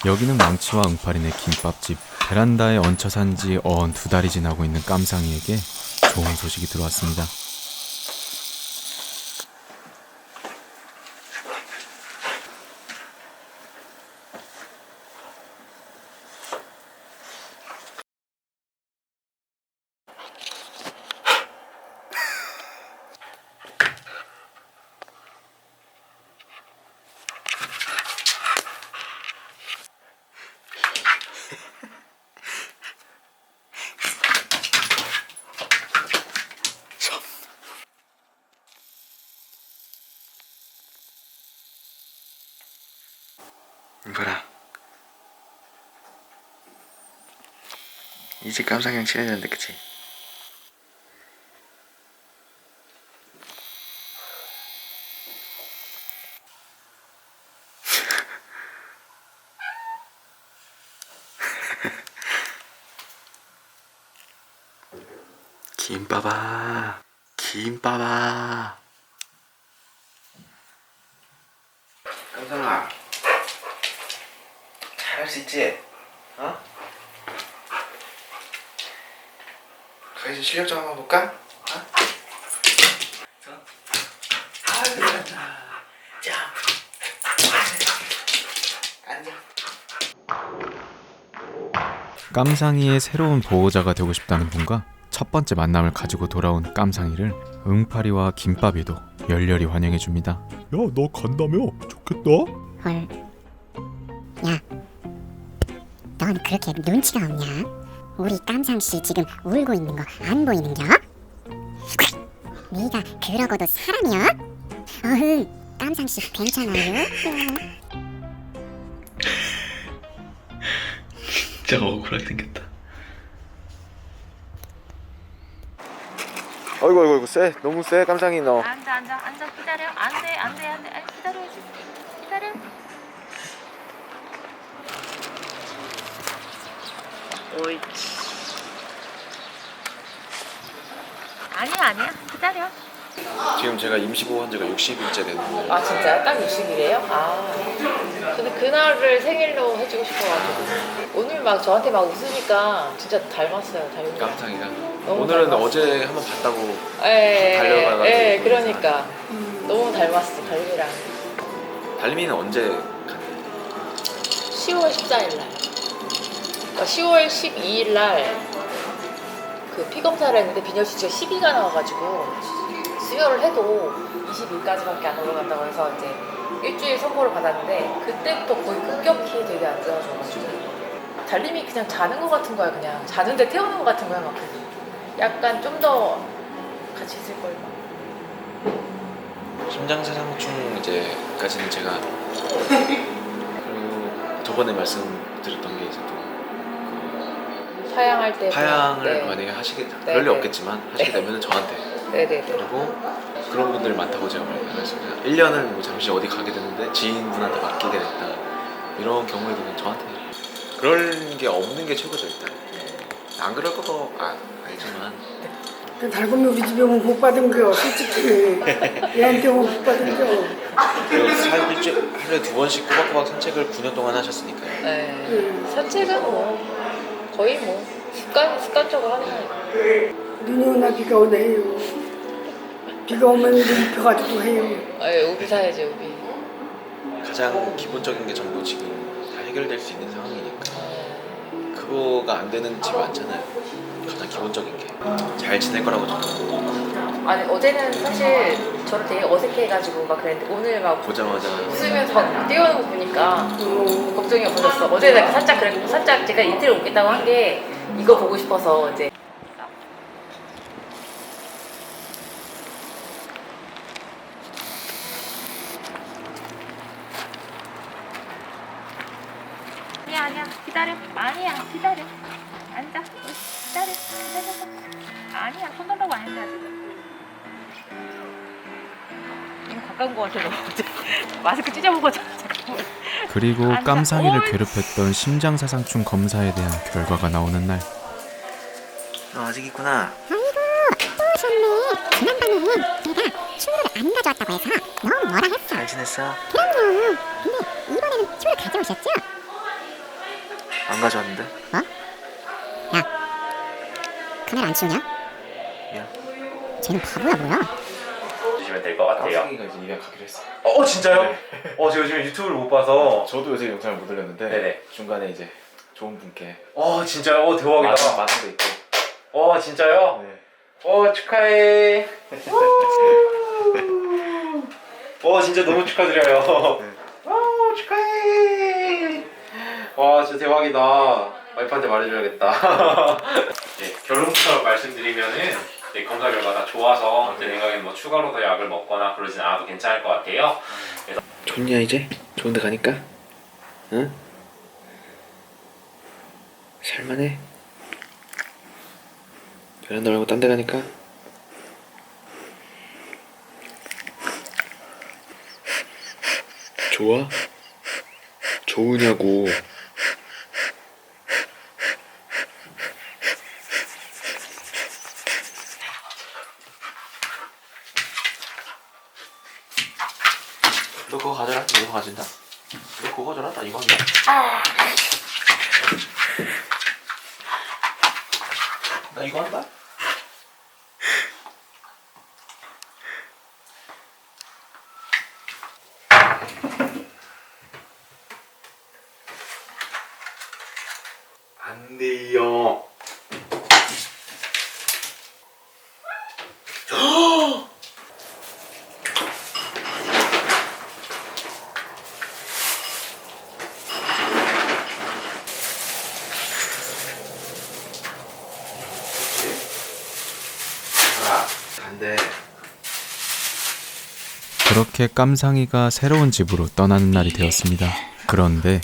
여기는 망치와 응팔이네 김밥집. 베란다에 얹혀 산지 어언 2달이 지나고 있는 깜상이에게 좋은 소식이 들어왔습니다. 이봐라, 이제 깜상이랑 친해졌는데 그치? 김밥아, 김밥아. 깜상아, 잘할 수 있지? 어? 이제 실력 좀 한번 볼까? 어? 아유, 잘한다. 자, 앉아. 깜상이의 새로운 보호자가 되고 싶다는 분과 첫 번째 만남을 가지고 돌아온 깜상이를 응팔이와 김밥이도 열렬히 환영해줍니다. 야, 너 간다며? 좋겠다. 헐. 야, 넌 그렇게 눈치가 없냐? 우리 깜상씨 지금 울고 있는 거 안 보이는겨? 네가 그러고도 사람이야? 어흥, 깜상씨 괜찮아요? 진짜 억울하게 생겼다. 어이구 쎄, 너무 쎄 깜상이 너. 앉아 기다려. 안돼 기다려야지. 기다려. 옳지. 아니야 기다려. 지금 제가 임시보호 환자가 60일째 됐는데. 아 진짜요? 딱 60일이에요? 아 근데 그날을 생일로 해주고 싶어가지고 오늘 막 저한테 막 웃으니까 진짜 닮았어요. 닮은 거. 깜상이가 너무 오늘은 닮았어. 어제 한번 봤다고. 예, 달려가가지고 예, 그러니까 너무 닮았어 달미랑. 달미는 언제 갔나요? 10월 14일 날. 그러니까 10월 12일 날 그 피검사를 했는데 빈혈 수치가 12가 나와가지고 수혈을 해도 20일까지밖에 안 올라간다고 해서 이제 일주일 선고를 받았는데 그때부터 거의 급격히 되게 안 좋아져가지고 달림이 그냥 자는 것 같은 거야. 그냥 자는데 태우는 것 같은 거야. 막 약간 좀 더 같이 있을 걸 막. 심장사상충 이제까지는 제가 그리고 저번에 말씀드렸던 게 이제 또 파양할 때 파양을 네. 만약에 하시게 네, 그럴 리 네. 없겠지만 하시게 되면은 저한테. 네네네. 그리고 그런 분들 많다고 제가 말씀드렸어요. 1년을 뭐 잠시 어디 가게 되는데 지인분한테 맡기게 됐다. 이런 경우에도 저한테 그럴 게 없는 게 최고죠 일단. 안 그럴 거도 알지만. 그 달곰이 우리 집에 오면 복 받은 거 솔직히 얘한테 오면 복 받은 거. 그리고 일주일 하루에 2번씩 꼬박꼬박 산책을 9년 동안 하셨으니까요. 네. 산책은 뭐 거의 뭐 습관적으로 하는 거니까. 눈이 오나 비가 오나 해요. 비가 오면 눈 입혀가지고 해요. 네, 우비 사야지 우비. 가장 기본적인 게 전부 지금 다 해결될 수 있는 상황이니까 그거가 안 되는 집이 많잖아요. 가장 기본적인 게 잘 지낼 거라고 저는 아니 어제는 사실 저를 되게 어색해가지고 막 그랬는데 오늘 막 보자마자 웃으면서 막 뛰어오는 거 보니까 걱정이 없어졌어. 어제는 살짝 그랬고 살짝 제가 이틀 오겠다고 한 게 이거 보고 싶어서 이제. 아니야 기다려. 아니야 기다려. 앉아. 기다려. 아니야 손 달라고 안 했는데 아직. 너무 가까운 거 같아. 너 마스크 찢어먹었잖아. 그리고 앉아. 깜상이를 옳지. 괴롭혔던 심장사상충 검사에 대한 결과가 나오는 날. 너 아직 있구나. 오셨네. 지난번에 제가 친구를 안 가져왔다고 해서 너무 뭐라 했어. 잘 지냈어? 그럼요. 근데 이번에는 친구를 가져오셨죠? 안 가져왔는데? 야, 카메라 안 치우냐? 미안. 쟤는 바보야 뭐야? 주시면 될 것 같아요. 깜상이가 이제 입양 가기로 했어. 진짜요? 네. 제가 요즘 유튜브를 못 봐서. 저도 요새 영상을 못 올렸는데 네네. 중간에 이제 좋은 분께 진짜요? 대박이다. 많은 데 있고. 진짜요? 네. 축하해. 진짜 너무 축하드려요. 네. 축하해. 진짜 대박이다. 와이프한테 말해줘야겠다. 결론부터 말씀드리면은 검사 결과가 좋아서 제 생각엔 뭐 추가로 더 약을 먹거나 그러진 않아도 괜찮을 것 같아요. 좋냐 이제? 좋은 데 가니까? 응? 살만해? 베란다 말고 딴 데 가니까? 좋아? 좋으냐고. 너 그거 가져라. 너 이거 가진다. 너 그거 가져라. 나 이거 한다. 나 이거 한다. 안 돼요. 안 돼. 그렇게 깜상이가 새로운 집으로 떠나는 날이 되었습니다. 그런데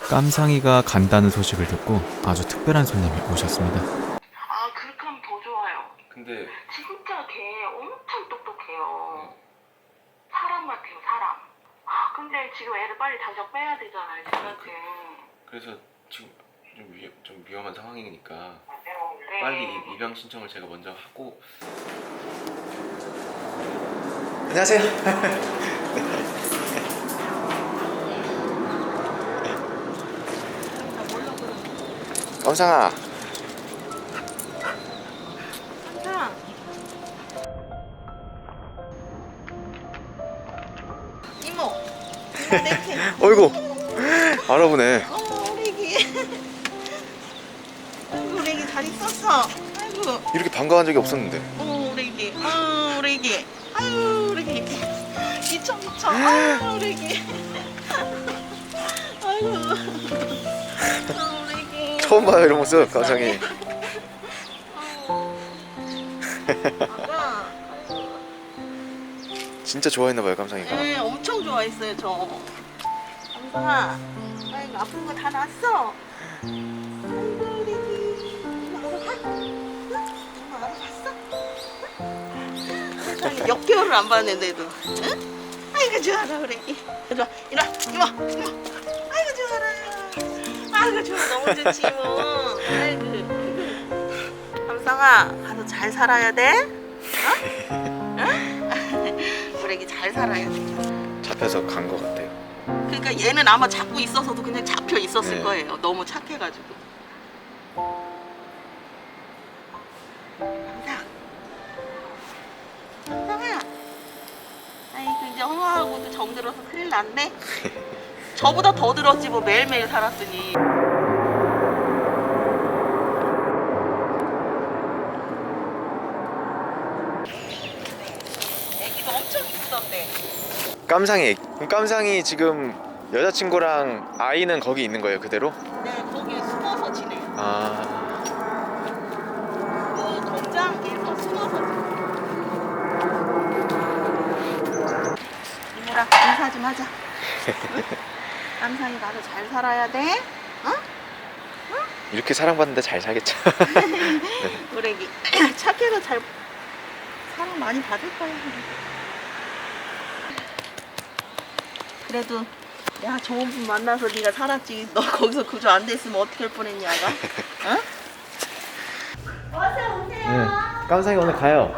깜상이가 간다는 소식을 듣고 아주 특별한 손님이 오셨습니다. 아, 그렇게 하면 더 좋아요. 근데 진짜 걔 엄청 똑똑해요. 사람 같아요, 사람. 근데 지금 애를 빨리 당장 빼야 되잖아요, 지금은. 그래서 지금 좀 위험한 상황이니까 네. 빨리 입양 신청을 제가 먼저 하고. 안녕하세요. 깜상아. 이모 내게 어이구. 알아보네. 우리 애기 아이고 우리 애기 잘 있었어. 아이고 이렇게 반가운 적이 없었는데. 우리 애기 우리 애기 아유 우리 애기 미쳐 아유 우리 애기 아이고 우리 애기 처음 봐요 이런 모습, 깜상이. 아가 진짜 좋아했나봐요, 깜상이가. 네 엄청 좋아했어요 저. 감상아 아이고 아픈 거 다 났어. 아이고 우리 애기 이모 알아 가? 이모 알아 갔어? 세상에 몇 개월을 안 봤는데도 응? 아이고 좋아라 우리 애기 이리 와 이리 와 이모 아이고 좋아라 아이고 좋아 너무 좋지 이모 아이고 감상아 가서 잘 살아야 돼 어? 응? 우리 애기 잘 살아야 돼. 잡혀서 간 것 같아요. 그러니까 얘는 아마 잡고 있어서도 그냥 잡혀 있었을 네. 거예요. 너무 착해가지고. 상아, 아이고 이제 홍아하고도 정들어서 큰일 났네. 저보다 더 들었지 뭐 매일매일 살았으니. 애기도 엄청 이쁘던데. 깜상이. 그럼 깜상이 지금 여자친구랑 아이는 거기 있는 거예요, 그대로? 네, 거기에 숨어서 지내요. 아. 그 공장에서 숨어서 지내요. 이모랑 인사 좀 하자. 깜상이 나도 잘 살아야 돼. 어? 이렇게 사랑받는데 잘 살겠죠. 우리 애기 착해서 잘 사랑 많이 받을 거야. 그래도 야 좋은 분 만나서 네가 살았지. 너 거기서 구조 안 됐으면 어떻게 할 뻔했냐, 가? 어? 네. 깜상이 오늘 가요.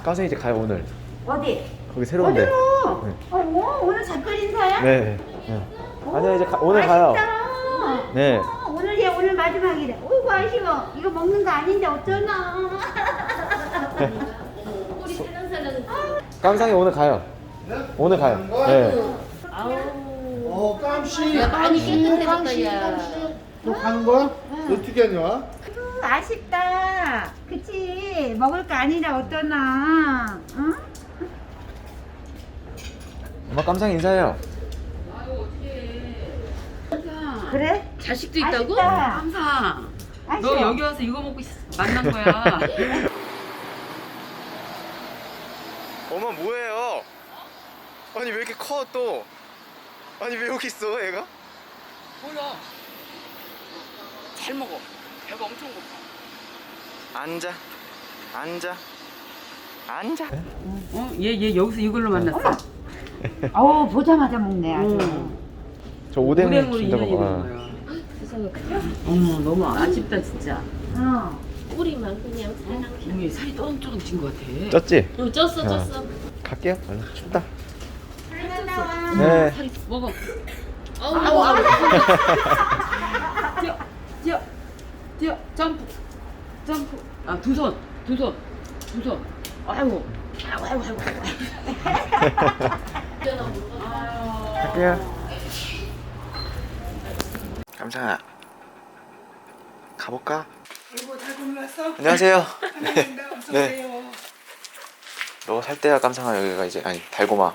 깜상이 이제 가요, 오늘. 어디? 거기 새로운데. 어디로? 오늘 잠깐 인사야? 네. 네. 아니요, 이제 오늘 가요. 맛있다. 네. 오늘 얘 오늘 마지막이래. 어이구 아쉬워. 이거 먹는 거 아닌데 어쩌나. 깜상이 오늘 가요. 오늘 가요. 네. 깜씨. 많이 깨끗해졌다, 야. 너 가는 거야? 어떻게 하냐? 아쉽다. 그치? 먹을 거 아니라 어쩌나. 응? 엄마 깜상이 인사해요. 그래? 자식도 있다고? 아쉽다. 항상. 아쉬워. 너 여기 와서 이거 먹고 만난 거야. 엄마 뭐예요? 아니 왜 이렇게 커 또? 아니 왜 여기 있어 얘가? 몰라. 잘 먹어. 배가 엄청 고파. 앉아. 앉아. 어? 얘 여기서 이걸로 만났어. 어우 보자마자 먹네 아주. 저 오뎅 오뎅으로 준다고 인연이 봐. 된 거야. 어머 너무 아쉽다 진짜. 어. 뿌리만 그냥 이미 살이 조금 찐 것 같아. 쪘지? 응 쪘어. 갈게요. 얼른 춥다. 나와. 네. 살이 먹어. 아우. 뛰어 점프. 아 두 손. 아이고. 갈게요. 깜상아 가볼까? 아이고 달곰이 왔어? 안녕하세요. 어서 네. 오세요. 너 살 때야 깜상아 여기가 이제 아니 달고마.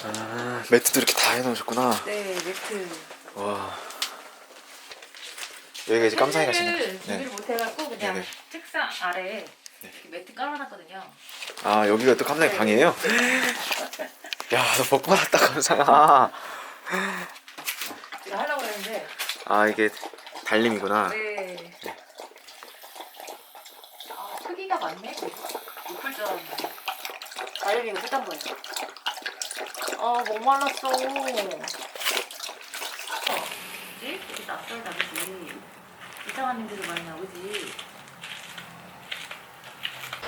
아 매트도 이렇게 다 해놓으셨구나. 네 매트. 와 여기가 이제 깜상이가 준비를 지금. 준비를 못 해갖고 그냥 네네. 책상 아래 이렇게 매트 깔아놨거든요. 아 여기가 또 깜상이 네. 방이에요? 야 너 복 받았다 깜상아. 제가 하려고 했는데. 아 이게 달림이구나. 네. 아 크기가 많네. 높을 줄 알았는데. 가려면 이거 끝단 거예요. 아 목말랐어. 뭐지? 여기 낯설 나지. 이상한 냄새도 많이 나오지.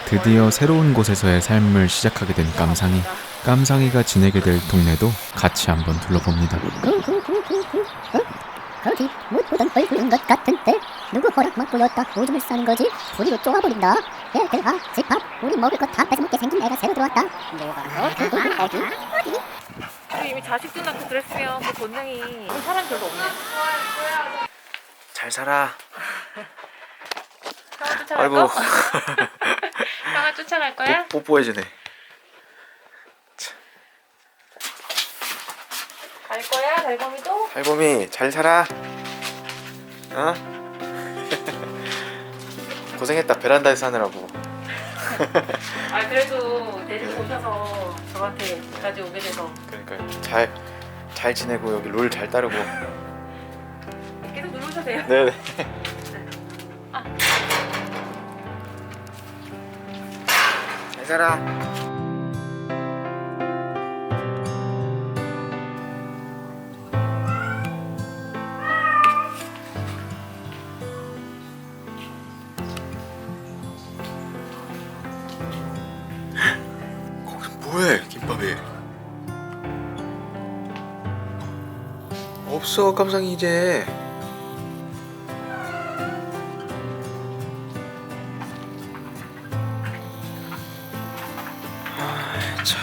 드디어 새로운 곳에서의 삶을 시작하게 된 깜상이. 깜상이가 지내게 될 동네도 같이 한번 둘러봅니다. 어디 못 보던 얼굴인 것 같은데 누구 허락만 보였다 오줌을 싸는 거지 소리로 쪼아버린다 얘들아 집합 우리 먹을 거 다 뺏어먹게 생긴 애가 새로 들어왔다 내가 어디 이미 자식도 낳고 그랬으면 그 본능이 사람 별로 없네. 잘 살아. 형아 쫓아갈 아이고 거? 형아 쫓아갈 거야? 뽀뽀해주네. 갈 거야 달곰이도? 달곰이 잘 살아. 어? 고생했다 베란다에서 사느라고. 아 그래도 데리고 오셔서 저한테까지 오게 돼서 그러니까 잘 지내고 여기 룰 잘 따르고. 계속 누르셔도 돼요. 네네. 잘 살아. 거기 뭐해 김밥이? 없어 깜상이 이제. 아이 참.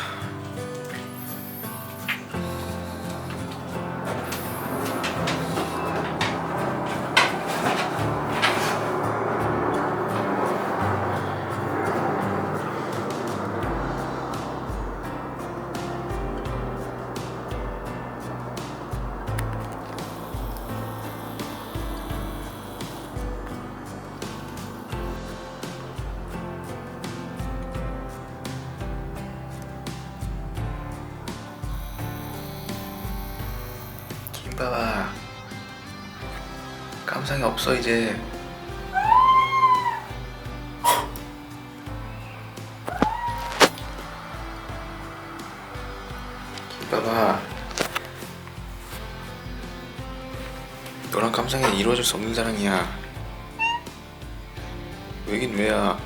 김밥아 깜상이 없어 이제. 김밥아 너랑 깜상이는 이루어질 수 없는 사랑이야. 왜긴 왜야.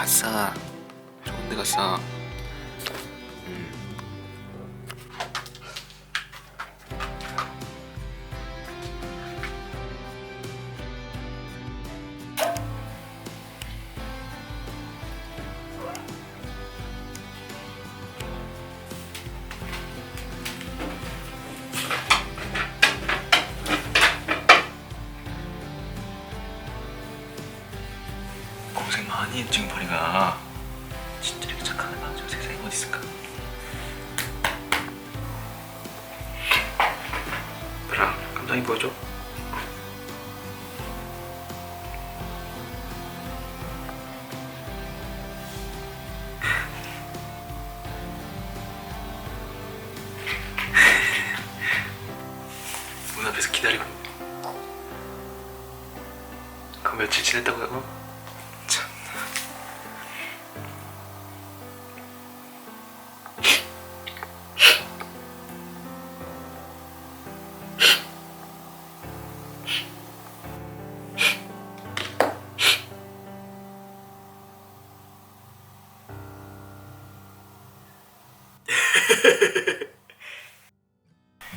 갔어. 좋은 데 갔어. 고생 많이 했지 은팔이가. 진짜 이렇게 착한 애가 저 세상에 어디 있을까? 그럼 감독이 보여줘. 문 앞에서 기다리고. 그 며칠 지냈다고요?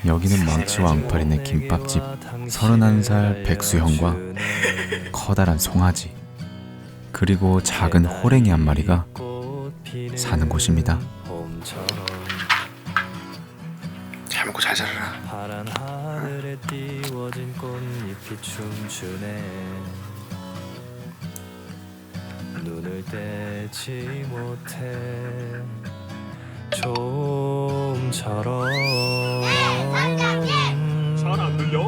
여기는 망치와 앙파린의 김밥집. 31살 백수형과 커다란 송아지, 그리고 작은 호랭이 한 마리가 사는 곳입니다. 잘 먹고 잘 자라라. 파란 하늘에 띄워진 꽃잎이 춤추네. 눈을 떼지 못해 좀처럼 잘 안 들려?